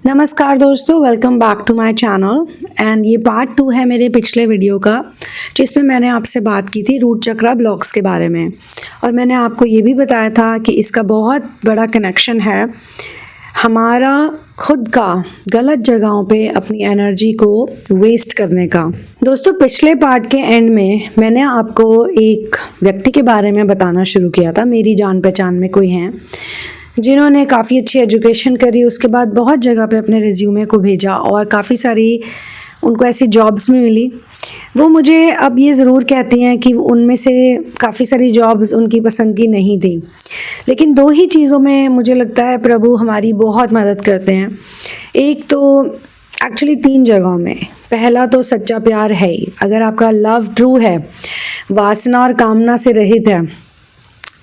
नमस्कार दोस्तों, welcome back to my channel. And ये पार्ट 2 है मेरे पिछले वीडियो का, जिसमें मैंने आपसे बात की थी रूट चक्रा ब्लॉक्स के बारे में। और मैंने आपको ये भी बताया था कि इसका बहुत बड़ा कनेक्शन है हमारा खुद का गलत जगहों पे अपनी एनर्जी को वेस्ट करने का। दोस्तों, पिछले पार्ट के एंड में मैंने आपको एक व्यक्ति के बारे में बताना शुरू किया था। मेरी जान पहचान में कोई हैं जिन्होंने काफ़ी अच्छी एजुकेशन करी, उसके बाद बहुत जगह पे अपने रिज्यूमे को भेजा और काफ़ी सारी उनको ऐसी जॉब्स भी मिली। वो मुझे अब ये ज़रूर कहती हैं कि उनमें से काफ़ी सारी जॉब्स उनकी पसंद की नहीं थी, लेकिन 2 ही चीज़ों में मुझे लगता है प्रभु हमारी बहुत मदद करते हैं। एक तो एक्चुअली 3 जगहों में। पहला तो सच्चा प्यार है ही। अगर आपका लव ट्रू है, वासना और कामना से रहित है,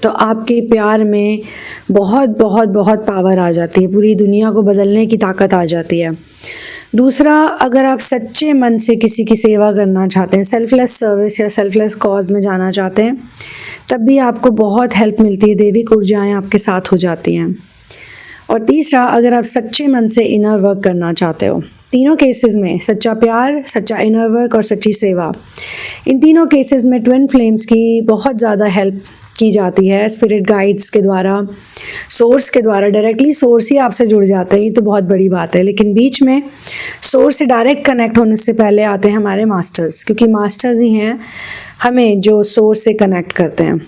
तो आपके प्यार में बहुत बहुत बहुत पावर आ जाती है, पूरी दुनिया को बदलने की ताकत आ जाती है। दूसरा, अगर आप सच्चे मन से किसी की सेवा करना चाहते हैं, सेल्फलेस सर्विस या सेल्फलेस कॉज में जाना चाहते हैं, तब भी आपको बहुत हेल्प मिलती है, दैविक ऊर्जाएं आपके साथ हो जाती हैं। और तीसरा, अगर आप सच्चे मन से इनर वर्क करना चाहते हो, तीनों केसेस में सच्चा प्यार, सच्चा इनर वर्क और सच्ची सेवा, इन तीनों केसेस में ट्विन फ्लेम्स की बहुत ज़्यादा हेल्प की जाती है। स्पिरिट गाइड्स के द्वारा, सोर्स के द्वारा, डायरेक्टली सोर्स ही आपसे जुड़ जाते हैं, ये तो बहुत बड़ी बात है। लेकिन बीच में सोर्स से डायरेक्ट कनेक्ट होने से पहले आते हैं हमारे मास्टर्स, क्योंकि मास्टर्स ही हैं हमें जो सोर्स से कनेक्ट करते हैं।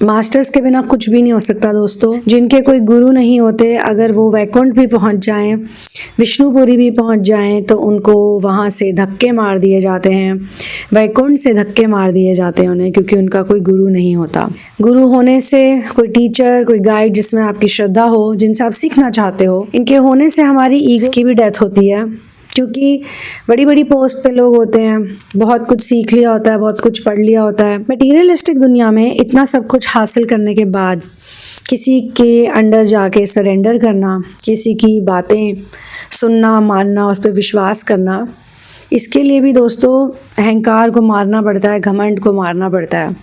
मास्टर्स के बिना कुछ भी नहीं हो सकता दोस्तों। जिनके कोई गुरु नहीं होते, अगर वो वैकुंठ भी पहुंच जाएं, विष्णुपुरी भी पहुंच जाएं, तो उनको वहां से धक्के मार दिए जाते हैं, वैकुंठ से धक्के मार दिए जाते हैं उन्हें, क्योंकि उनका कोई गुरु नहीं होता। गुरु होने से, कोई टीचर, कोई गाइड जिसमें आपकी श्रद्धा हो, जिनसे आप सीखना चाहते हो, इनके होने से हमारी ईगो की भी डेथ होती है। क्योंकि बड़ी बड़ी पोस्ट पे लोग होते हैं, बहुत कुछ सीख लिया होता है, बहुत कुछ पढ़ लिया होता है। मटीरियलिस्टिक दुनिया में इतना सब कुछ हासिल करने के बाद किसी के अंडर जाके सरेंडर करना, किसी की बातें सुनना, मानना, उस पर विश्वास करना, इसके लिए भी दोस्तों अहंकार को मारना पड़ता है, घमंड को मारना पड़ता है।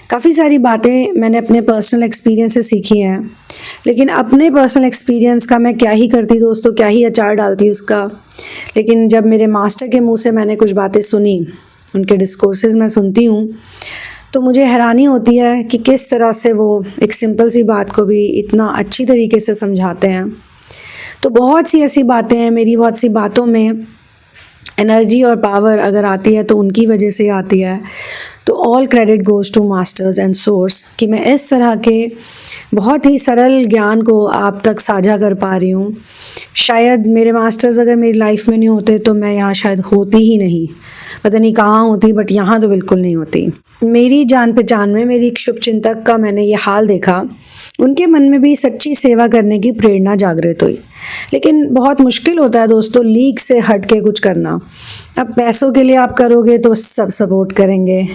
काफ़ी सारी बातें मैंने अपने पर्सनल एक्सपीरियंस से सीखी हैं, लेकिन अपने पर्सनल एक्सपीरियंस का मैं क्या ही करती दोस्तों, क्या ही अचार डालती उसका। लेकिन जब मेरे मास्टर के मुंह से मैंने कुछ बातें सुनी, उनके डिस्कोर्सेज मैं सुनती हूँ, तो मुझे हैरानी होती है कि किस तरह से वो एक सिंपल सी बात को भी इतना अच्छी तरीके से समझाते हैं। तो बहुत सी ऐसी बातें हैं, मेरी बहुत सी बातों में एनर्जी और पावर अगर आती है तो उनकी वजह से आती है। तो all credit goes to masters and source कि मैं इस तरह के बहुत ही सरल ज्ञान को आप तक साझा कर पा रही हूँ। शायद मेरे मास्टर्स अगर मेरी लाइफ में नहीं होते तो मैं यहाँ शायद होती ही नहीं, पता नहीं कहाँ होती, बट यहाँ तो बिल्कुल नहीं होती। मेरी जान पहचान में मेरी एक शुभचिंतक का मैंने ये हाल देखा, उनके मन में भी सच्ची सेवा करने की प्रेरणा जागृत हुई। लेकिन बहुत मुश्किल होता है दोस्तों लीक से हट के कुछ करना। अब पैसों के लिए आप करोगे तो सब सपोर्ट करेंगे,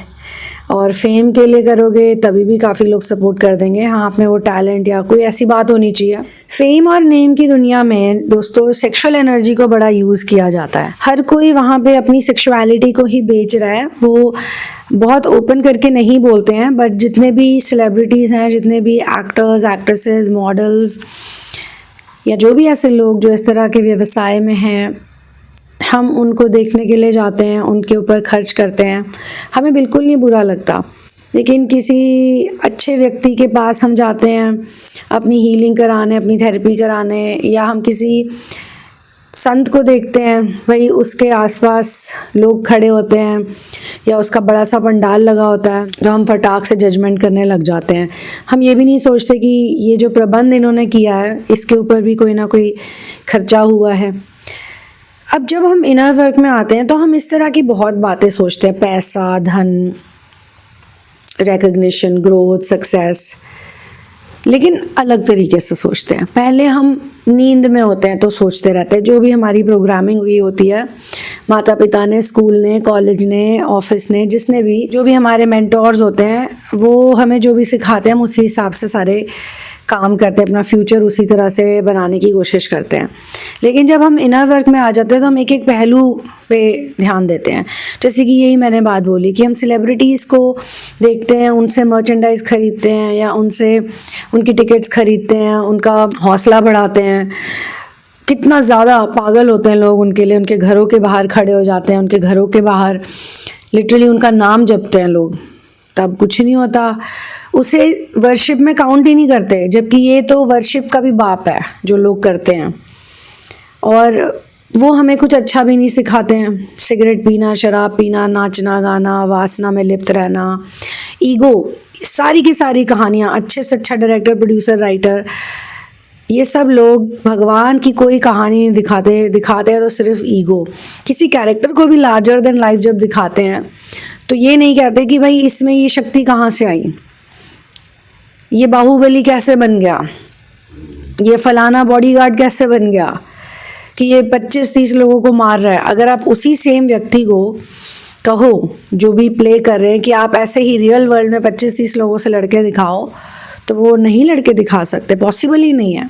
और फेम के लिए करोगे तभी भी काफ़ी लोग सपोर्ट कर देंगे। हाँ, आप में वो टैलेंट या कोई ऐसी बात होनी चाहिए। फेम और नेम की दुनिया में दोस्तों सेक्सुअल एनर्जी को बड़ा यूज़ किया जाता है। हर कोई वहाँ पे अपनी सेक्सुअलिटी को ही बेच रहा है। वो बहुत ओपन करके नहीं बोलते हैं, बट जितने भी सेलिब्रिटीज़ हैं, जितने भी एक्टर्स, एक्ट्रेसेस, मॉडल्स या जो भी ऐसे लोग जो इस तरह के व्यवसाय में हैं, हम उनको देखने के लिए जाते हैं, उनके ऊपर खर्च करते हैं, हमें बिल्कुल नहीं बुरा लगता। लेकिन किसी अच्छे व्यक्ति के पास हम जाते हैं अपनी हीलिंग कराने, अपनी थेरेपी कराने, या हम किसी संत को देखते हैं, वही उसके आसपास लोग खड़े होते हैं या उसका बड़ा सा पंडाल लगा होता है, तो हम फटाक से जजमेंट करने लग जाते हैं। हम ये भी नहीं सोचते कि ये जो प्रबंध इन्होंने किया है, इसके ऊपर भी कोई ना कोई खर्चा हुआ है। अब जब हम इनर वर्क में आते हैं तो हम इस तरह की बहुत बातें सोचते हैं, पैसा, धन, रिकग्निशन, ग्रोथ, सक्सेस, लेकिन अलग तरीके से सोचते हैं। पहले हम नींद में होते हैं तो सोचते रहते हैं, जो भी हमारी प्रोग्रामिंग हुई होती है, माता पिता ने, स्कूल ने, कॉलेज ने, ऑफिस ने, जिसने भी, जो भी हमारे मेंटोर्स होते हैं, वो हमें जो भी सिखाते हैं हम उसी हिसाब से सारे काम करते हैं, अपना फ्यूचर उसी तरह से बनाने की कोशिश करते हैं। लेकिन जब हम इनर वर्क में आ जाते हैं तो हम एक एक पहलू पे ध्यान देते हैं। जैसे कि यही मैंने बात बोली कि हम सेलिब्रिटीज़ को देखते हैं, उनसे मर्चेंडाइज खरीदते हैं या उनसे उनकी टिकट्स खरीदते हैं, उनका हौसला बढ़ाते हैं, कितना ज़्यादा पागल होते हैं लोग उनके लिए, उनके घरों के बाहर खड़े हो जाते हैं, उनके घरों के बाहर लिटरली उनका नाम जपते हैं लोग, तब कुछ नहीं होता, उसे वर्शिप में काउंट ही नहीं करते, जबकि ये तो वर्शिप का भी बाप है जो लोग करते हैं। और वो हमें कुछ अच्छा भी नहीं सिखाते हैं, सिगरेट पीना, शराब पीना, नाचना गाना, वासना में लिप्त रहना, ईगो, सारी की सारी कहानियाँ, अच्छे से अच्छा डायरेक्टर, प्रोड्यूसर, राइटर, ये सब लोग भगवान की कोई कहानी नहीं दिखाते हैं तो सिर्फ ईगो। किसी कैरेक्टर को भी लार्जर देन लाइफ जब दिखाते हैं तो ये नहीं कहते कि भाई इसमें ये शक्ति कहाँ से आई, ये बाहुबली कैसे बन गया, ये फलाना बॉडीगार्ड कैसे बन गया कि ये 25-30 लोगों को मार रहा है। अगर आप उसी सेम व्यक्ति को कहो जो भी प्ले कर रहे हैं कि आप ऐसे ही रियल वर्ल्ड में 25-30 लोगों से लड़के दिखाओ, तो वो नहीं लड़के दिखा सकते, पॉसिबल ही नहीं है।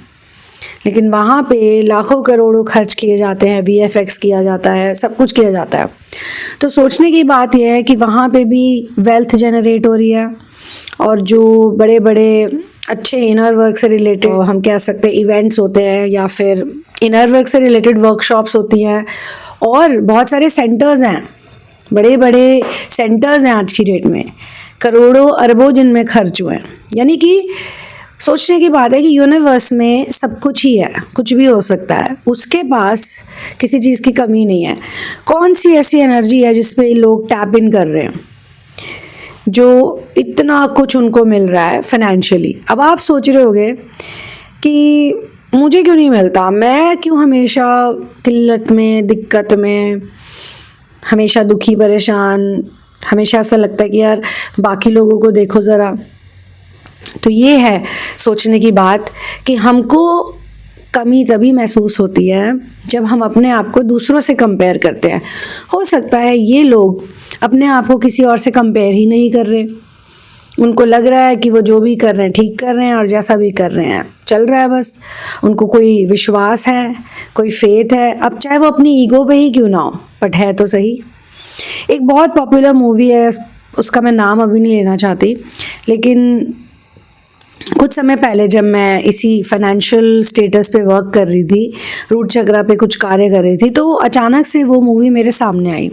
लेकिन वहाँ पे लाखों करोड़ों खर्च किए जाते हैं, VFX किया जाता है, सब कुछ किया जाता है। तो सोचने की बात यह है कि वहाँ पे भी वेल्थ जनरेट हो रही है, और जो बड़े बड़े अच्छे इनर वर्क से रिलेटेड हम कह सकते हैं इवेंट्स होते हैं, या फिर इनर वर्क से रिलेटेड वर्कशॉप्स होती हैं, और बहुत सारे सेंटर्स हैं, बड़े बड़े सेंटर्स हैं आज की डेट में, करोड़ों अरबों जिनमें खर्च हुए हैं। यानी कि सोचने की बात है कि यूनिवर्स में सब कुछ ही है, कुछ भी हो सकता है, उसके पास किसी चीज़ की कमी नहीं है। कौन सी ऐसी एनर्जी है जिस पे लोग टैप इन कर रहे हैं, जो इतना कुछ उनको मिल रहा है फाइनेंशियली। अब आप सोच रहे होगे कि मुझे क्यों नहीं मिलता, मैं क्यों हमेशा किल्लत में, दिक्कत में, हमेशा दुखी परेशान, हमेशा ऐसा लगता है कि यार बाकी लोगों को देखो ज़रा। तो ये है सोचने की बात कि हमको कमी तभी महसूस होती है जब हम अपने आप को दूसरों से कंपेयर करते हैं। हो सकता है ये लोग अपने आप को किसी और से कंपेयर ही नहीं कर रहे, उनको लग रहा है कि वो जो भी कर रहे हैं ठीक कर रहे हैं, और जैसा भी कर रहे हैं चल रहा है, बस उनको कोई विश्वास है, कोई फेथ है, अब चाहे वो अपनी ईगो पे ही क्यों ना हो, बट है तो सही। एक बहुत पॉपुलर मूवी है, उसका मैं नाम अभी नहीं लेना चाहती, लेकिन कुछ समय पहले जब मैं इसी फाइनेंशियल स्टेटस पे वर्क कर रही थी, रूट चक्रा पे कुछ कार्य कर रही थी, तो अचानक से वो मूवी मेरे सामने आई।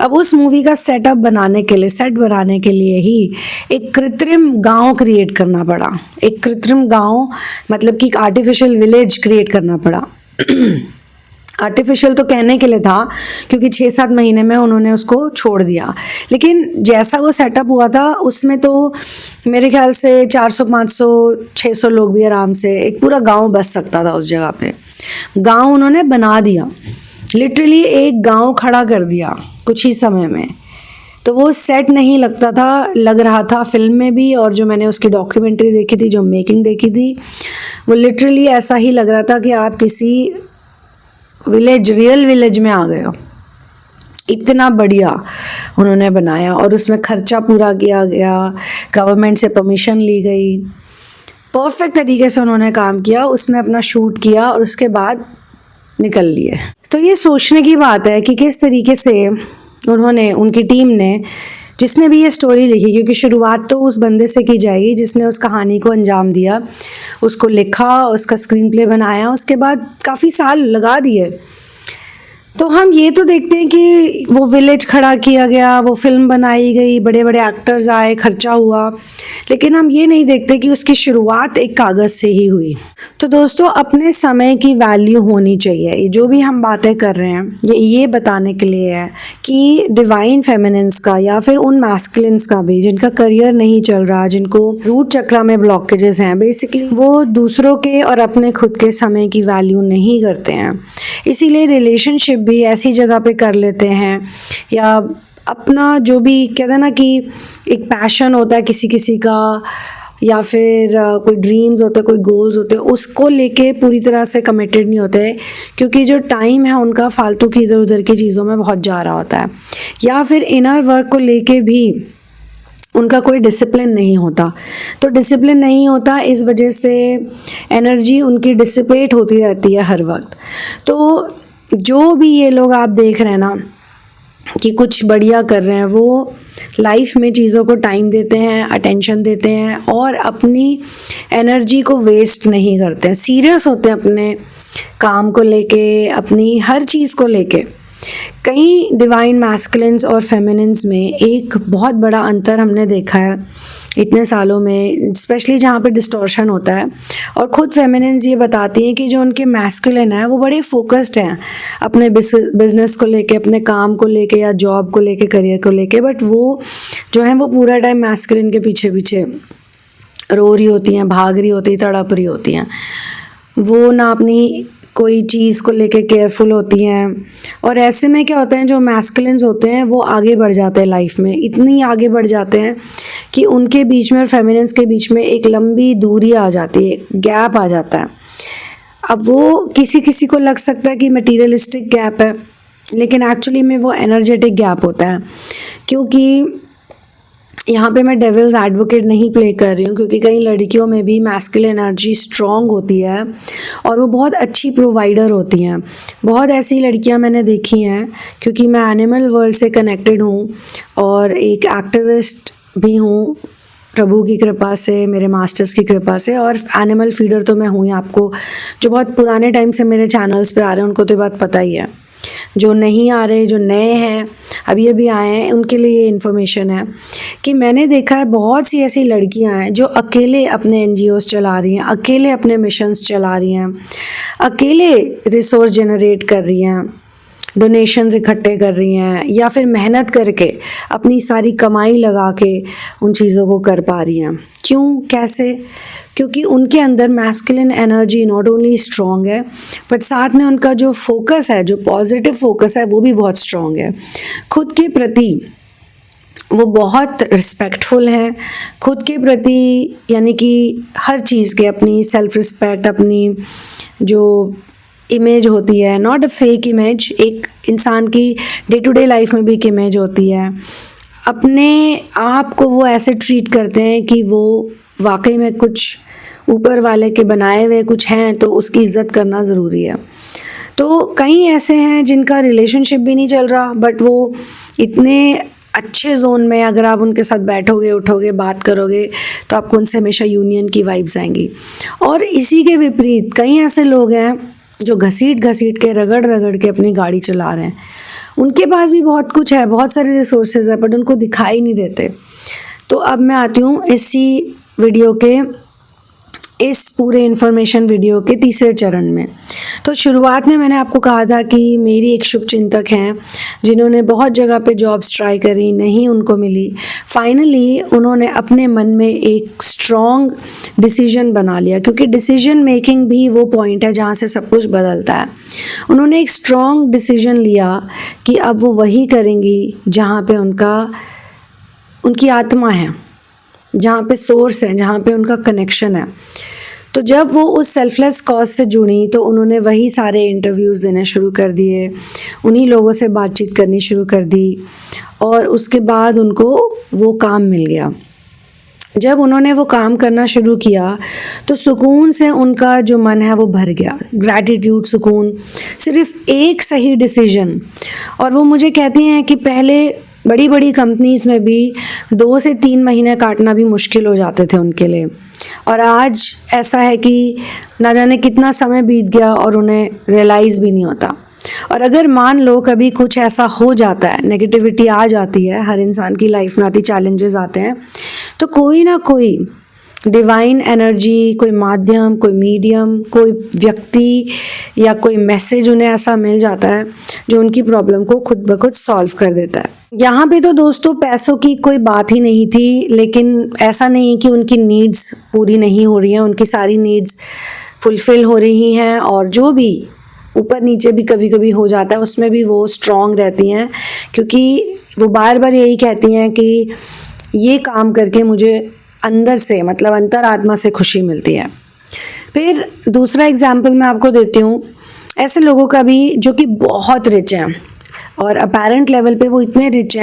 अब उस मूवी का सेट बनाने के लिए ही एक कृत्रिम गांव क्रिएट करना पड़ा। एक कृत्रिम गांव मतलब कि एक आर्टिफिशियल विलेज क्रिएट करना पड़ा। आर्टिफिशियल तो कहने के लिए था, क्योंकि 6-7 महीने में उन्होंने उसको छोड़ दिया, लेकिन जैसा वो सेटअप हुआ था उसमें तो मेरे ख्याल से 400-500-600 लोग भी आराम से, एक पूरा गांव बस सकता था उस जगह पे। गांव उन्होंने बना दिया, लिटरली एक गांव खड़ा कर दिया कुछ ही समय में। तो वो सेट नहीं लगता था, लग रहा था फिल्म में भी, और जो मैंने उसकी डॉक्यूमेंट्री देखी थी, जो मेकिंग देखी थी, वो लिटरली ऐसा ही लग रहा था कि आप किसी विलेज, रियल विलेज में आ गए हो। इतना बढ़िया उन्होंने बनाया, और उसमें खर्चा पूरा किया गया, गवर्नमेंट से परमिशन ली गई, परफेक्ट तरीके से उन्होंने काम किया, उसमें अपना शूट किया और उसके बाद निकल लिए। तो ये सोचने की बात है कि किस तरीके से उन्होंने, उनकी टीम ने, जिसने भी ये स्टोरी लिखी, क्योंकि शुरुआत तो उस बंदे से की जाएगी जिसने उस कहानी को अंजाम दिया, उसको लिखा, उसका स्क्रीन प्ले बनाया, उसके बाद काफ़ी साल लगा दिए। तो हम ये तो देखते हैं कि वो विलेज खड़ा किया गया, वो फिल्म बनाई गई, बड़े बड़े एक्टर्स आए, खर्चा हुआ, लेकिन हम ये नहीं देखते कि उसकी शुरुआत एक कागज़ से ही हुई। तो दोस्तों, अपने समय की वैल्यू होनी चाहिए। ये जो भी हम बातें कर रहे हैं ये बताने के लिए है कि डिवाइन फेमिनिन्स का या फिर उन मैस्कुलिन्स का भी जिनका करियर नहीं चल रहा, जिनको रूट चक्रा में ब्लॉकेजेस हैं, बेसिकली वो दूसरों के और अपने खुद के समय की वैल्यू नहीं करते हैं। इसीलिए रिलेशनशिप भी ऐसी जगह पे कर लेते हैं, या अपना जो भी कहते हैं ना कि एक पैशन होता है किसी किसी का, या फिर कोई ड्रीम्स होते हैं, कोई गोल्स होते हैं, उसको लेके पूरी तरह से कमिटेड नहीं होते, क्योंकि जो टाइम है उनका फालतू की इधर उधर की चीज़ों में बहुत जा रहा होता है, या फिर इनर वर्क को लेके भी उनका कोई डिसिप्लिन नहीं होता। तो डिसिप्लिन नहीं होता, इस वजह से एनर्जी उनकी डिसिपेट होती रहती है हर वक्त। तो जो भी ये लोग आप देख रहे हैं ना कि कुछ बढ़िया कर रहे हैं, वो लाइफ में चीज़ों को टाइम देते हैं, अटेंशन देते हैं, और अपनी एनर्जी को वेस्ट नहीं करते हैं, सीरियस होते हैं अपने काम को लेके, अपनी हर चीज़ को लेके। कई डिवाइन मैस्कुलिन्स और फेमिनिन्स में एक बहुत बड़ा अंतर हमने देखा है इतने सालों में, स्पेशली जहाँ पे डिस्टॉर्शन होता है। और ख़ुद फेमिनिन्स ये बताती हैं कि जो उनके मैस्कुलिन हैं वो बड़े फोकस्ड हैं अपने बिजनेस को लेके, अपने काम को लेके या जॉब को लेके, करियर को लेके, बट वो जो है वो पूरा टाइम मैस्कुलिन के पीछे पीछे रो रही होती हैं, भाग रही होती, तड़प रही होती हैं। वो ना अपनी कोई चीज़ को लेके केयरफुल होती हैं। और ऐसे में क्या होता है, जो मैस्कुलिन्स होते हैं वो आगे बढ़ जाते हैं लाइफ में, इतनी आगे बढ़ जाते हैं कि उनके बीच में और फेमिनिन्स के बीच में एक लंबी दूरी आ जाती है, गैप आ जाता है। अब वो किसी किसी को लग सकता है कि मटीरियलिस्टिक गैप है, लेकिन एक्चुअली में वो एनर्जेटिक गैप होता है। क्योंकि यहाँ पे मैं डेविल्स एडवोकेट नहीं प्ले कर रही हूँ, क्योंकि कई लड़कियों में भी मैस्कुलिन एनर्जी स्ट्रॉन्ग होती है और वो बहुत अच्छी प्रोवाइडर होती हैं। बहुत ऐसी लड़कियाँ मैंने देखी हैं, क्योंकि मैं एनिमल वर्ल्ड से कनेक्टेड हूँ और एक एक्टिविस्ट भी हूँ प्रभु की कृपा से, मेरे मास्टर्स की कृपा से। और एनिमल फीडर तो मैं हूँ ही। आपको जो बहुत पुराने टाइम से मेरे चैनल्स पे आ रहे हैं उनको तो ये बात पता ही है। जो नहीं आ रहे, जो नए हैं, अभी अभी आए हैं, उनके लिए ये इन्फॉर्मेशन है कि मैंने देखा है बहुत सी ऐसी लड़कियां हैं जो अकेले अपने एनजीओस चला रही हैं, अकेले अपने मिशंस चला रही हैं, अकेले रिसोर्स जनरेट कर रही हैं, डोनेशंस इकट्ठे कर रही हैं, या फिर मेहनत करके अपनी सारी कमाई लगा के उन चीज़ों को कर पा रही हैं। क्यों, कैसे? क्योंकि उनके अंदर masculine energy not only strong है, बट साथ में उनका जो फोकस है, जो पॉजिटिव फोकस है, वो भी बहुत स्ट्रॉन्ग है। खुद के प्रति वो बहुत रिस्पेक्टफुल हैं, खुद के प्रति, यानी कि हर चीज़ के, अपनी सेल्फ रिस्पेक्ट, अपनी जो इमेज होती है, नॉट अ फेक इमेज, एक इंसान की डे टू डे लाइफ में भी एक इमेज होती है, अपने आप को वो ऐसे ट्रीट करते हैं कि वो वाकई में कुछ ऊपर वाले के बनाए हुए कुछ हैं, तो उसकी इज़्ज़त करना ज़रूरी है। तो कई ऐसे हैं जिनका रिलेशनशिप भी नहीं चल रहा, बट वो इतने अच्छे जोन में, अगर आप उनके साथ बैठोगे, उठोगे, बात करोगे, तो आपको उनसे हमेशा यूनियन की वाइब्स आएंगी। और इसी के विपरीत कई ऐसे लोग हैं जो घसीट घसीट के, रगड़ रगड़ के अपनी गाड़ी चला रहे हैं। उनके पास भी बहुत कुछ है, बहुत सारे रिसोर्सेज है, बट उनको दिखाई नहीं देते। तो अब मैं आती हूँ इसी वीडियो के, इस पूरे इन्फॉर्मेशन वीडियो के तीसरे चरण में। तो शुरुआत में मैंने आपको कहा था कि मेरी एक शुभचिंतक हैं जिन्होंने बहुत जगह पे जॉब्स ट्राई करी, नहीं उनको मिली। फाइनली उन्होंने अपने मन में एक स्ट्रॉन्ग डिसीजन बना लिया, क्योंकि डिसीजन मेकिंग भी वो पॉइंट है जहाँ से सब कुछ बदलता है। उन्होंने एक स्ट्रॉन्ग डिसीजन लिया कि अब वो वही करेंगी जहाँ पे उनकी आत्मा है, जहाँ पे सोर्स है, जहाँ पे उनका कनेक्शन है। तो जब वो उस सेल्फलेस कॉज से जुड़ी तो उन्होंने वही सारे इंटरव्यूज़ देने शुरू कर दिए, उन्हीं लोगों से बातचीत करनी शुरू कर दी, और उसके बाद उनको वो काम मिल गया। जब उन्होंने वो काम करना शुरू किया तो सुकून से उनका जो मन है वो भर गया, ग्रैटिट्यूड, सुकून, सिर्फ एक सही डिसीजन। और वो मुझे कहती हैं कि पहले बड़ी बड़ी कंपनीज़ में भी 2 से 3 महीने काटना भी मुश्किल हो जाते थे उनके लिए, और आज ऐसा है कि ना जाने कितना समय बीत गया और उन्हें रियलाइज़ भी नहीं होता। और अगर मान लो कभी कुछ ऐसा हो जाता है, नेगेटिविटी आ जाती है, हर इंसान की लाइफ में आती, चैलेंजेस आते हैं, तो कोई ना कोई डिवाइन एनर्जी, कोई माध्यम, कोई मीडियम, कोई व्यक्ति या कोई मैसेज उन्हें ऐसा मिल जाता है जो उनकी प्रॉब्लम को खुद ब खुद सॉल्व कर देता है। यहाँ पे तो दोस्तों पैसों की कोई बात ही नहीं थी, लेकिन ऐसा नहीं कि उनकी नीड्स पूरी नहीं हो रही हैं, उनकी सारी नीड्स फुलफ़िल हो रही हैं, और जो भी ऊपर नीचे भी कभी कभी हो जाता है उसमें भी वो स्ट्रॉन्ग रहती हैं, क्योंकि वो बार बार यही कहती हैं कि ये काम करके मुझे अंदर से, मतलब अंतरात्मा से खुशी मिलती है। फिर दूसरा एग्जाम्पल मैं आपको देती हूँ ऐसे लोगों का भी जो कि बहुत रिच हैं, और अपेरेंट लेवल पे वो इतने रिच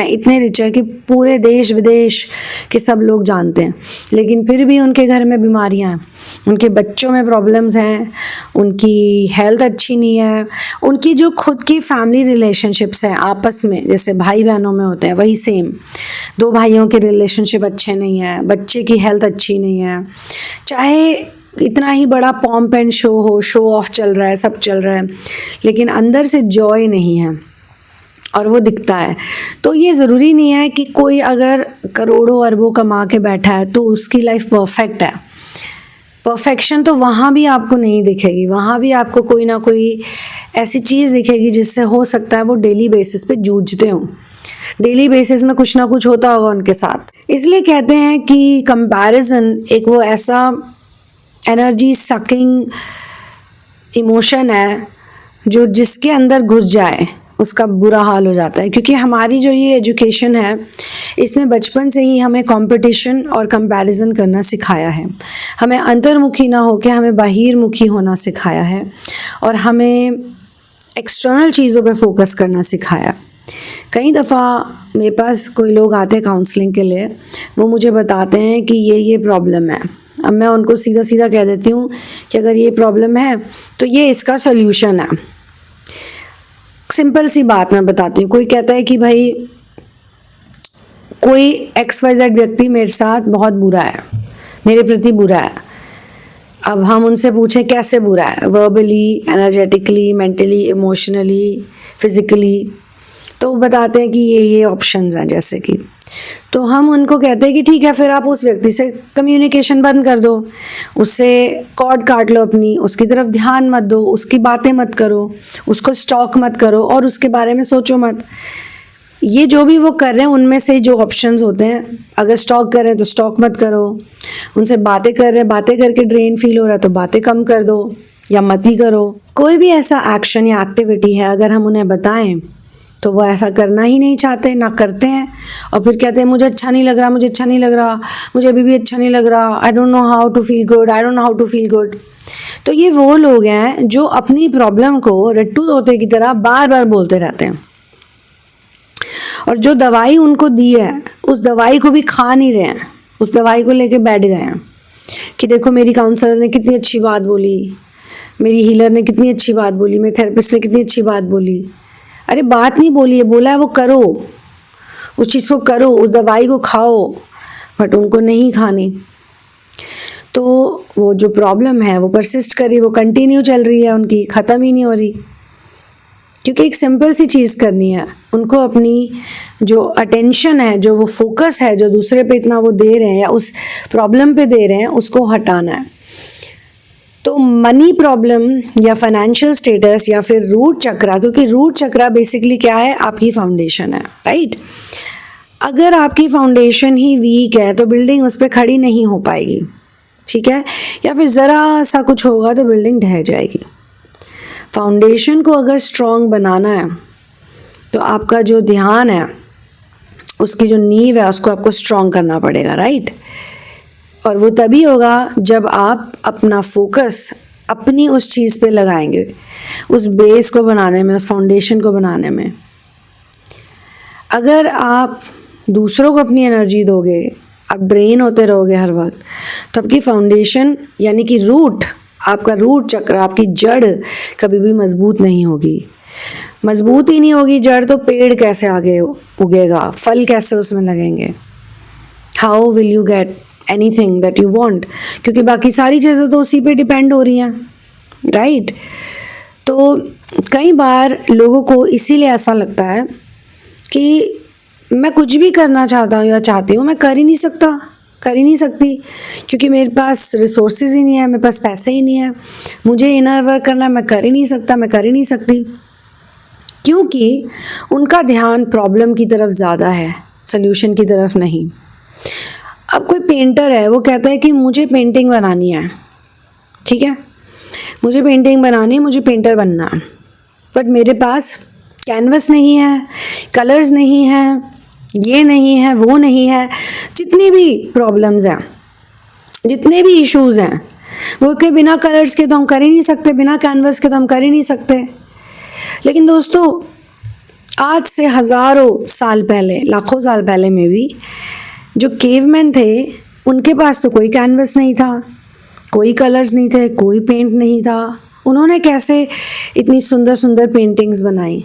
हैं कि पूरे देश विदेश के सब लोग जानते हैं, लेकिन फिर भी उनके घर में बीमारियां हैं, उनके बच्चों में प्रॉब्लम्स हैं, उनकी हेल्थ अच्छी नहीं है, उनकी जो खुद की फैमिली रिलेशनशिप्स हैं आपस में, जैसे भाई बहनों में होते हैं वही सेम, 2 भाइयों के रिलेशनशिप अच्छे नहीं हैं, बच्चे की हेल्थ अच्छी नहीं है, चाहे इतना ही बड़ा पॉम्प एंड शो हो, शो ऑफ चल रहा है, सब चल रहा है, लेकिन अंदर से जॉय नहीं है और वो दिखता है। तो ये ज़रूरी नहीं है कि कोई अगर करोड़ों अरबों कमा के बैठा है तो उसकी लाइफ परफेक्ट है। परफेक्शन तो वहाँ भी आपको नहीं दिखेगी, वहाँ भी आपको कोई ना कोई ऐसी चीज़ दिखेगी जिससे हो सकता है वो डेली बेसिस पे जूझते हों, डेली बेसिस में कुछ ना कुछ होता होगा उनके साथ। इसलिए कहते हैं कि कंपैरिजन एक वो ऐसा एनर्जी सकिंग इमोशन है जो जिसके अंदर घुस जाए उसका बुरा हाल हो जाता है। क्योंकि हमारी जो ये एजुकेशन है इसमें बचपन से ही हमें कंपटीशन और कंपैरिजन करना सिखाया है, हमें अंतर्मुखी ना होकर हमें बाहिरमुखी होना सिखाया है और हमें एक्सटर्नल चीज़ों पे फोकस करना सिखाया। कई दफ़ा मेरे पास कोई लोग आते हैं काउंसलिंग के लिए, वो मुझे बताते हैं कि ये प्रॉब्लम है। अब मैं उनको सीधा सीधा कह देती हूँ कि अगर ये प्रॉब्लम है तो ये इसका सॉल्यूशन है। सिंपल सी बात मैं बताती हूँ। कोई कहता है कि भाई कोई XYZ व्यक्ति मेरे साथ बहुत बुरा है, मेरे प्रति बुरा है। अब हम उनसे पूछें कैसे बुरा है, verbally, energetically, mentally, emotionally, physically, तो वो बताते हैं कि ये ऑप्शंस हैं जैसे कि। तो हम उनको कहते हैं कि ठीक है, फिर आप उस व्यक्ति से कम्युनिकेशन बंद कर दो, उससे कॉर्ड काट लो अपनी, उसकी तरफ ध्यान मत दो, उसकी बातें मत करो, उसको स्टॉक मत करो और उसके बारे में सोचो मत। ये जो भी वो कर रहे हैं उनमें से जो ऑप्शंस होते हैं, अगर स्टॉक कर रहे हैं तो स्टॉक मत करो, उनसे बातें कर रहे हैं, बातें करके ड्रेन फील हो रहा है तो बातें कम कर दो या मत ही करो। कोई भी ऐसा एक्शन या एक्टिविटी है अगर हम उन्हें बताएं तो वो ऐसा करना ही नहीं चाहते, ना करते हैं और फिर कहते हैं मुझे अच्छा नहीं लग रहा, मुझे अच्छा नहीं लग रहा, मुझे अभी भी अच्छा नहीं लग रहा, I don't know how to feel good, I don't know how to feel good. तो ये वो लोग हैं जो अपनी प्रॉब्लम को रट्टू तोते की तरह बार बार बोलते रहते हैं और जो दवाई उनको दी है उस दवाई को भी खा नहीं रहे हैं, उस दवाई को लेके बैठ गए हैं कि देखो मेरी काउंसलर ने कितनी अच्छी बात बोली, मेरी हीलर ने कितनी अच्छी बात बोली, मेरे थेरेपिस्ट ने कितनी अच्छी बात बोली। अरे बात नहीं बोली है, बोला है वो करो, उस चीज़ को करो, उस दवाई को खाओ, बट उनको नहीं खानी। तो वो जो प्रॉब्लम है वो परसिस्ट कर रही, वो कंटिन्यू चल रही है, उनकी ख़त्म ही नहीं हो रही। क्योंकि एक सिंपल सी चीज़ करनी है उनको, अपनी जो अटेंशन है, जो वो फोकस है जो दूसरे पे इतना वो दे रहे हैं या उस प्रॉब्लम पे दे रहे हैं, उसको हटाना है। तो मनी प्रॉब्लम या फाइनेंशियल स्टेटस या फिर रूट चक्रा, क्योंकि रूट चक्रा बेसिकली क्या है, आपकी फाउंडेशन है, राइट। अगर आपकी फाउंडेशन ही वीक है तो बिल्डिंग उस पर खड़ी नहीं हो पाएगी, ठीक है, या फिर ज़रा सा कुछ होगा तो बिल्डिंग ढह जाएगी। फाउंडेशन को अगर स्ट्रॉन्ग बनाना है तो आपका जो ध्यान है, उसकी जो नींव है, उसको आपको स्ट्रॉन्ग करना पड़ेगा, राइट। और वो तभी होगा जब आप अपना फोकस अपनी उस चीज़ पे लगाएंगे, उस बेस को बनाने में, उस फाउंडेशन को बनाने में। अगर आप दूसरों को अपनी एनर्जी दोगे, आप ड्रेन होते रहोगे हर वक्त, तो आपकी फाउंडेशन यानी कि रूट, आपका रूट चक्र, आपकी जड़ कभी भी मजबूत नहीं होगी। मजबूत ही नहीं होगी जड़ तो पेड़ कैसे आगे उगेगा, फल कैसे उसमें लगेंगे, how will you get anything that you want, क्योंकि बाकी सारी चीज़ें तो उसी पे डिपेंड हो रही हैं, राइट। तो कई बार लोगों को इसीलिए ऐसा लगता है कि मैं कुछ भी करना चाहता हूँ या चाहती हूँ, मैं कर ही नहीं सकती, क्योंकि मेरे पास रिसोर्सेज ही नहीं है, मेरे पास पैसे ही नहीं है, मुझे इनर वर्क करना है, मैं कर ही नहीं सकती, क्योंकि उनका ध्यान प्रॉब्लम की तरफ ज़्यादा है, सल्यूशन की तरफ नहीं। अब कोई पेंटर है, वो कहता है कि मुझे पेंटिंग बनानी है, ठीक है, मुझे पेंटिंग बनानी है, मुझे पेंटर बनना है, बट मेरे पास कैनवस नहीं है, कलर्स नहीं है, ये नहीं है, वो नहीं है, जितनी भी प्रॉब्लम्स हैं, जितने भी इश्यूज़ हैं, वो के बिना कलर्स के तो हम कर ही नहीं सकते, बिना कैनवस के तो हम कर ही नहीं सकते। लेकिन दोस्तों, आज से हज़ारों साल पहले, लाखों साल पहले में भी जो केवमैन थे, उनके पास तो कोई कैनवस नहीं था, कोई कलर्स नहीं थे, कोई पेंट नहीं था। उन्होंने कैसे इतनी सुंदर सुंदर पेंटिंग्स बनाई?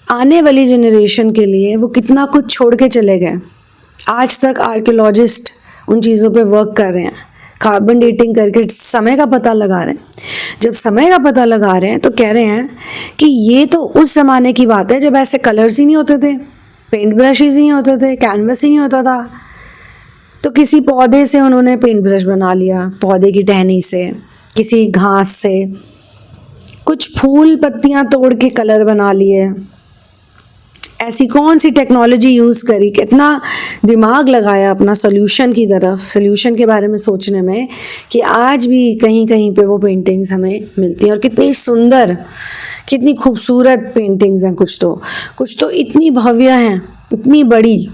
आने वाली जनरेशन के लिए वो कितना कुछ छोड़ के चले गए। आज तक आर्कियोलॉजिस्ट उन चीज़ों पे वर्क कर रहे हैं, कार्बन डेटिंग करके समय का पता लगा रहे हैं। जब समय का पता लगा रहे हैं तो कह रहे हैं कि ये तो उस ज़माने की बात है जब ऐसे कलर्स ही नहीं होते थे, पेंट ब्रशेज़ ही नहीं होते थे, कैनवस ही नहीं होता था। तो किसी पौधे से उन्होंने पेंट ब्रश बना लिया, पौधे की टहनी से, किसी घास से, कुछ फूल पत्तियां तोड़ के कलर बना लिए। ऐसी कौन सी टेक्नोलॉजी यूज़ करी, कितना दिमाग लगाया अपना सोल्यूशन की तरफ, सोल्यूशन के बारे में सोचने में, कि आज भी कहीं कहीं पे वो पेंटिंग्स हमें मिलती हैं। और कितनी सुंदर, कितनी खूबसूरत पेंटिंग्स हैं। कुछ तो इतनी भव्य हैं, इतनी बड़ी।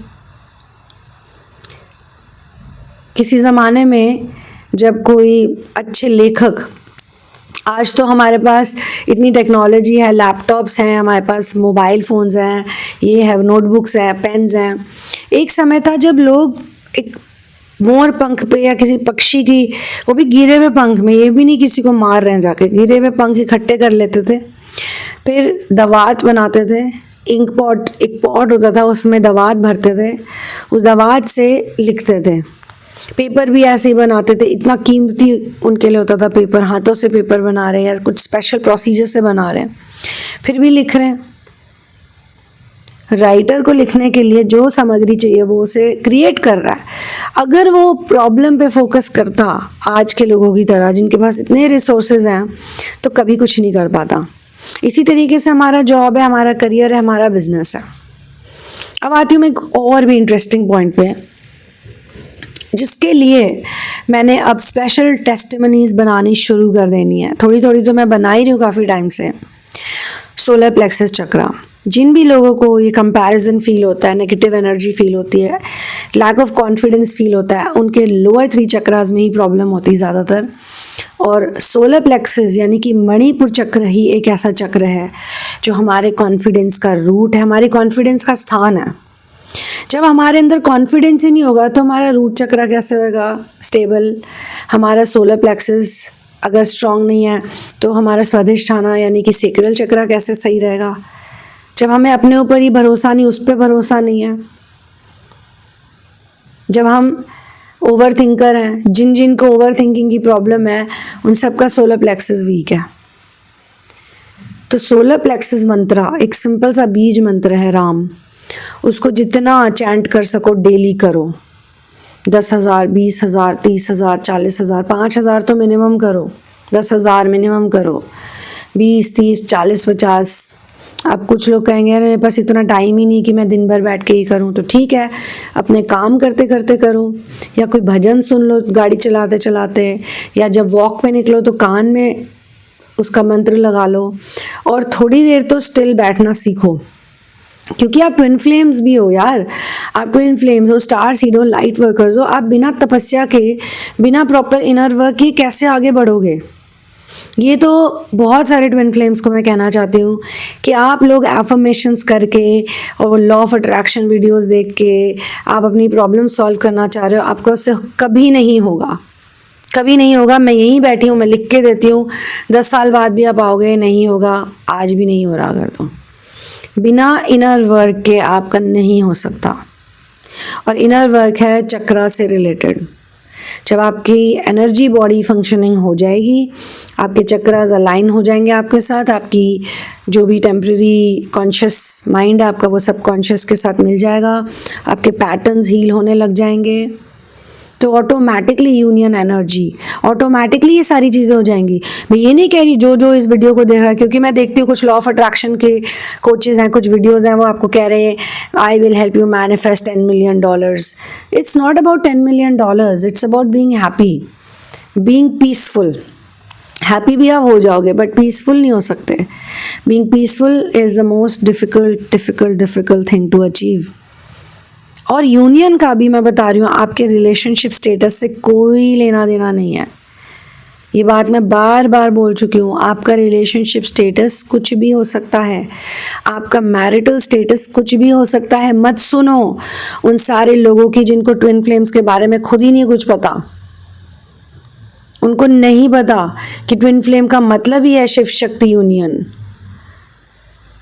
किसी ज़माने में जब कोई अच्छे लेखक, आज तो हमारे पास इतनी टेक्नोलॉजी है, लैपटॉप्स हैं, हमारे पास मोबाइल फ़ोन्स हैं, ये है, नोटबुक्स हैं, पेन्स हैं। एक समय था जब लोग एक मोर पंख पे या किसी पक्षी की, वो भी गिरे हुए पंख में, ये भी नहीं किसी को मार रहे हैं जाके, गिरे हुए पंख इकट्ठे कर लेते थे, फिर दवात बनाते थे। इंक पॉट, एक पॉट होता था, उसमें दवात भरते थे, उस दवात से लिखते थे। पेपर भी ऐसे ही बनाते थे, इतना कीमती उनके लिए होता था पेपर। हाथों से पेपर बना रहे हैं या कुछ स्पेशल प्रोसीजर से बना रहे हैं, फिर भी लिख रहे हैं। राइटर को लिखने के लिए जो सामग्री चाहिए वो उसे क्रिएट कर रहा है। अगर वो प्रॉब्लम पे फोकस करता आज के लोगों की तरह, जिनके पास इतने रिसोर्सेज हैं, तो कभी कुछ नहीं कर पाता। इसी तरीके से हमारा जॉब है, हमारा करियर है, हमारा बिजनेस है। अब आती हूँ मैं एक और भी इंटरेस्टिंग पॉइंट पे, जिसके लिए मैंने अब स्पेशल टेस्टिमनीज बनानी शुरू कर देनी है। थोड़ी थोड़ी तो मैं बना ही रही हूँ काफ़ी टाइम से। सोलर प्लेक्सस चक्रा, जिन भी लोगों को ये कंपैरिजन फील होता है, नेगेटिव एनर्जी फील होती है, लैक ऑफ कॉन्फिडेंस फील होता है, उनके लोअर 3 चक्रास में ही प्रॉब्लम होती है ज़्यादातर। और सोलर प्लेक्सस यानी कि मणिपुर चक्र ही एक ऐसा चक्र है जो हमारे कॉन्फिडेंस का रूट है, हमारे कॉन्फिडेंस का स्थान है। जब हमारे अंदर कॉन्फिडेंस ही नहीं होगा तो हमारा रूट चक्र कैसे होगा स्टेबल? हमारा सोलर प्लेक्सस अगर स्ट्रांग नहीं है तो हमारा स्वाधिष्ठाना यानी कि सेक्रल चक्र कैसे सही रहेगा? जब हमें अपने ऊपर ही भरोसा नहीं, उस पर भरोसा नहीं है, जब हम ओवर थिंकर हैं, जिन को ओवर थिंकिंग की प्रॉब्लम है, उन सबका सोलर प्लेक्सस वीक है। तो सोलर प्लेक्सस मंत्र एक सिंपल सा बीज मंत्र है, राम। उसको जितना चैंट कर सको डेली करो। 10,000, 20,000, 30,000, 40,000, 5,000 तो मिनिमम करो, 10,000 मिनिमम करो, 20, 30, 40, 50। अब कुछ लोग कहेंगे यार मेरे पास इतना टाइम ही नहीं कि मैं दिन भर बैठ के ही करूं, तो ठीक है, अपने काम करते करते करो, या कोई भजन सुन लो गाड़ी चलाते चलाते, या जब वॉक पे निकलो तो कान में उसका मंत्र लगा लो, और थोड़ी देर तो स्टिल बैठना सीखो। क्योंकि आप ट्विन फ्लेम्स भी हो यार, आप ट्विन फ्लेम्स हो, स्टार सीड हो, लाइट वर्कर्स हो। आप बिना तपस्या के, बिना प्रॉपर इनर वर्क के कैसे आगे बढ़ोगे? ये तो बहुत सारे ट्विन फ्लेम्स को मैं कहना चाहती हूँ कि आप लोग एफर्मेशंस करके और लॉ ऑफ अट्रैक्शन वीडियोस देख के आप अपनी प्रॉब्लम सॉल्व करना चाह रहे हो, आपको उससे कभी नहीं होगा, कभी नहीं होगा। मैं यहीं बैठी हूँ, मैं लिख के देती हूँ, 10 साल बाद भी आप आओगे, नहीं होगा, आज भी नहीं हो रहा। अगर तो बिना इनर वर्क के आपका नहीं हो सकता। और इनर वर्क है चक्रा से रिलेटेड। जब आपकी एनर्जी बॉडी फंक्शनिंग हो जाएगी, आपके चक्रास अलाइन हो जाएंगे आपके साथ, आपकी जो भी टेम्पररी कॉन्शियस माइंड है आपका वो सब कॉन्शियस के साथ मिल जाएगा, आपके पैटर्न्स हील होने लग जाएंगे, तो ऑटोमेटिकली यूनियन एनर्जी, ऑटोमेटिकली ये सारी चीज़ें हो जाएंगी। मैं ये नहीं कह रही जो इस वीडियो को देख रहा है, क्योंकि मैं देखती हूँ कुछ लॉ ऑफ अट्रैक्शन के कोचेज़ हैं, कुछ वीडियोज़ हैं, वो आपको कह रहे हैं I will help you manifest $10 million। It's not about $10 million, it's about being happy, being peaceful. Happy भी आप हो जाओगे बट पीसफुल नहीं हो सकते। Being peaceful is the most difficult thing to achieve. और यूनियन का भी मैं बता रही हूँ, आपके रिलेशनशिप स्टेटस से कोई लेना देना नहीं है। ये बात मैं बार बार बोल चुकी हूँ। आपका रिलेशनशिप स्टेटस कुछ भी हो सकता है, आपका मैरिटल स्टेटस कुछ भी हो सकता है। मत सुनो उन सारे लोगों की जिनको ट्विन फ्लेम्स के बारे में खुद ही नहीं कुछ पता। उनको नहीं पता कि ट्विन फ्लेम का मतलब ही है शिव शक्ति यूनियन,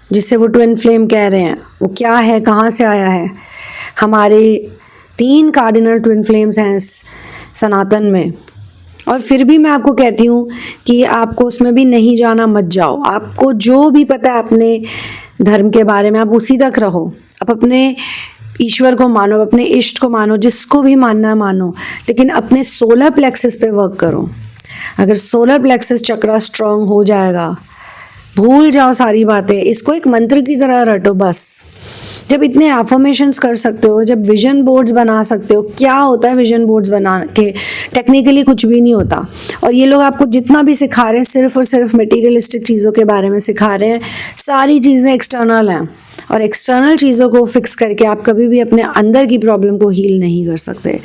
जिसे वो ट्विन फ्लेम कह रहे हैं। वो क्या है, कहाँ से आया है? हमारे 3 कार्डिनल ट्विन फ्लेम्स हैं सनातन में, और फिर भी मैं आपको कहती हूँ कि आपको उसमें भी नहीं जाना, मत जाओ। आपको जो भी पता है अपने धर्म के बारे में, आप उसी तक रहो। आप अपने ईश्वर को मानो, अपने इष्ट को मानो, जिसको भी मानना है मानो, लेकिन अपने सोलर प्लेक्सस पे वर्क करो। अगर सोलर प्लेक्सस चक्रा स्ट्रांग हो जाएगा, भूल जाओ सारी बातें, इसको एक मंत्र की तरह रटो बस। जब इतने एफर्मेशंस कर सकते हो, जब विजन बोर्ड्स बना सकते हो, क्या होता है विजन बोर्ड्स बना के? टेक्निकली कुछ भी नहीं होता। और ये लोग आपको जितना भी सिखा रहे हैं, सिर्फ और सिर्फ मटेरियलिस्टिक चीज़ों के बारे में सिखा रहे हैं। सारी चीज़ें एक्सटर्नल हैं, और एक्सटर्नल चीज़ों को फिक्स करके आप कभी भी अपने अंदर की प्रॉब्लम को हील नहीं कर सकते।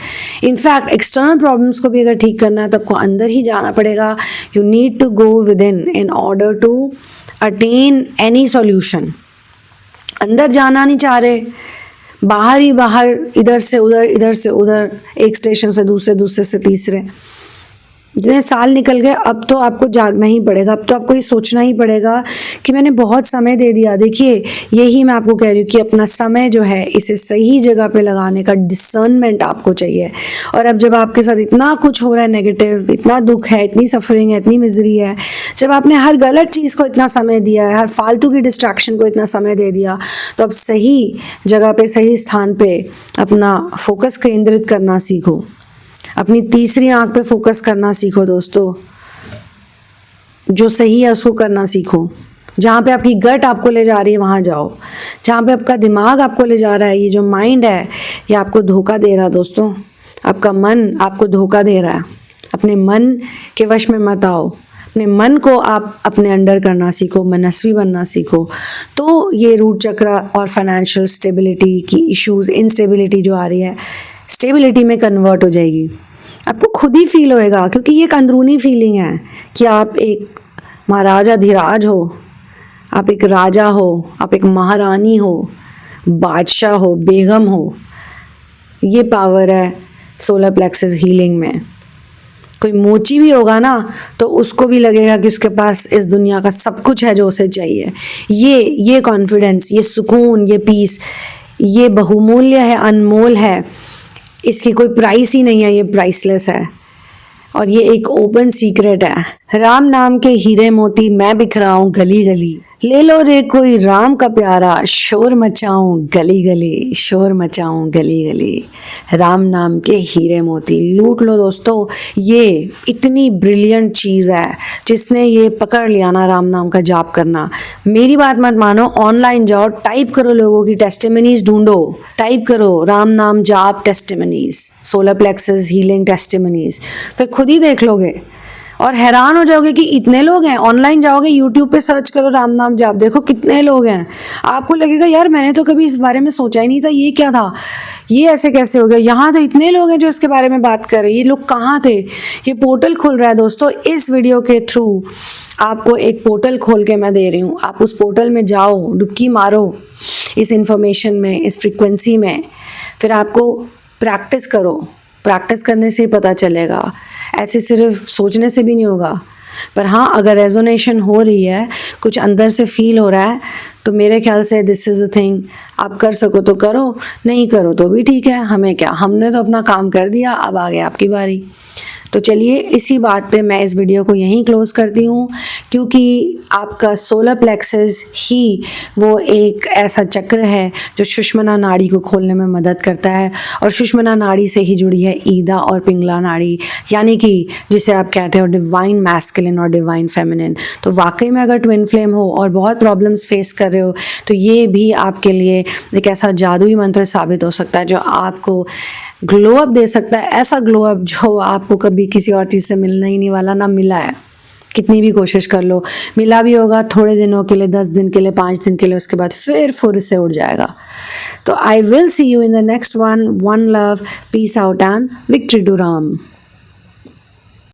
इनफैक्ट एक्सटर्नल प्रॉब्लम्स को भी अगर ठीक करना है तो आपको अंदर ही जाना पड़ेगा। You need to go within order to attain any solution. अंदर जाना नहीं चाह रहे, बाहर ही बाहर, इधर से उधर, इधर से उधर, एक स्टेशन से दूसरे, दूसरे से तीसरे। जितने साल निकल गए, अब तो आपको जागना ही पड़ेगा। अब तो आपको ये सोचना ही पड़ेगा कि मैंने बहुत समय दे दिया। देखिए, यही मैं आपको कह रही हूँ कि अपना समय जो है इसे सही जगह पे लगाने का डिसर्नमेंट आपको चाहिए। और अब जब आपके साथ इतना कुछ हो रहा है नेगेटिव, इतना दुख है, इतनी सफरिंग है, इतनी मिजरी है, जब आपने हर गलत चीज़ को इतना समय दिया है, हर फालतू की डिस्ट्रैक्शन को इतना समय दे दिया, तो अब सही जगह पे, सही स्थान पे अपना फोकस केंद्रित करना सीखो। अपनी तीसरी आंख पे फोकस करना सीखो दोस्तों। जो सही है उसको करना सीखो। जहाँ पे आपकी गट आपको ले जा रही है वहाँ जाओ। जहाँ पे आपका दिमाग आपको ले जा रहा है, ये जो माइंड है, ये आपको धोखा दे रहा है दोस्तों। आपका मन आपको धोखा दे रहा है। अपने मन के वश में मत आओ। अपने मन को आप अपने अंडर करना सीखो, मनस्वी बनना सीखो। तो ये रूट चक्र और फाइनेंशियल स्टेबिलिटी की इश्यूज, इनस्टेबिलिटी जो आ रही है, स्टेबिलिटी में कन्वर्ट हो जाएगी। आपको खुद ही फील होएगा, क्योंकि ये एक अंदरूनी फीलिंग है कि आप एक महाराजा धीराज हो, आप एक राजा हो, आप एक महारानी हो, बादशाह हो, बेगम हो। ये पावर है सोलर प्लेक्सस हीलिंग में। कोई मोची भी होगा ना तो उसको भी लगेगा कि उसके पास इस दुनिया का सब कुछ है जो उसे चाहिए। ये कॉन्फिडेंस, ये सुकून, ये पीस, ये बहुमूल्य है, अनमोल है। इसकी कोई प्राइस ही नहीं है, ये प्राइसलेस है। और ये एक ओपन सीक्रेट है। राम नाम के हीरे मोती मैं बिखराऊं गली गली, ले लो रे कोई राम का प्यारा, शोर मचाऊं गली गली, शोर मचाऊं गली गली। राम नाम के हीरे मोती लूट लो दोस्तों। ये इतनी ब्रिलियंट चीज़ है, जिसने ये पकड़ लिया ना राम नाम का जाप करना। मेरी बात मत मानो, ऑनलाइन जाओ, टाइप करो, लोगों की टेस्टिमनीज ढूंढो, टाइप करो राम नाम जाप testimonies, solar plexus healing testimonies, फिर खुद ही देख लोगे और हैरान हो जाओगे कि इतने लोग हैं। ऑनलाइन जाओगे, यूट्यूब पे सर्च करो राम नाम जाप, देखो कितने लोग हैं। आपको लगेगा यार मैंने तो कभी इस बारे में सोचा ही नहीं था, ये क्या था, ये ऐसे कैसे हो गया। यहाँ तो इतने लोग हैं जो इसके बारे में बात कर रहे हैं। ये लोग कहाँ थे? ये पोर्टल खुल रहा है दोस्तों। इस वीडियो के थ्रू आपको एक पोर्टल खोल के मैं दे रही हूँ। आप उस पोर्टल में जाओ, डुबकी मारो इस इंफॉर्मेशन में, इस फ्रिक्वेंसी में, फिर आपको प्रैक्टिस करो। प्रैक्टिस करने से ही पता चलेगा, ऐसे सिर्फ सोचने से भी नहीं होगा। पर हाँ, अगर रेजोनेशन हो रही है, कुछ अंदर से फील हो रहा है, तो मेरे ख्याल से दिस इज़ अ थिंग। आप कर सको तो करो, नहीं करो तो भी ठीक है, हमें क्या, हमने तो अपना काम कर दिया, अब आ गया आपकी बारी। तो चलिए इसी बात पे मैं इस वीडियो को यहीं क्लोज़ करती हूँ, क्योंकि आपका सोलर प्लेक्सस ही वो एक ऐसा चक्र है जो सुषुम्ना नाड़ी को खोलने में मदद करता है। और सुषुम्ना नाड़ी से ही जुड़ी है ईदा और पिंगला नाड़ी, यानी कि जिसे आप कहते हो डिवाइन मैस्कुलिन और डिवाइन फेमिनिन। तो वाकई में अगर ट्विन फ्लेम हो और बहुत प्रॉब्लम्स फेस कर रहे हो, तो ये भी आपके लिए एक ऐसा जादुई मंत्र साबित हो सकता है जो आपको ग्लो अप दे सकता है। ऐसा ग्लो अप जो आपको कभी किसी और चीज़ से मिलना ही नहीं वाला, ना मिला है। कितनी भी कोशिश कर लो, मिला भी होगा थोड़े दिनों के लिए, 10 दिन के लिए, 5 दिन के लिए, उसके बाद फिर फुर से उड़ जाएगा। तो I will see you in the next one. One love, peace out and victory to Ram.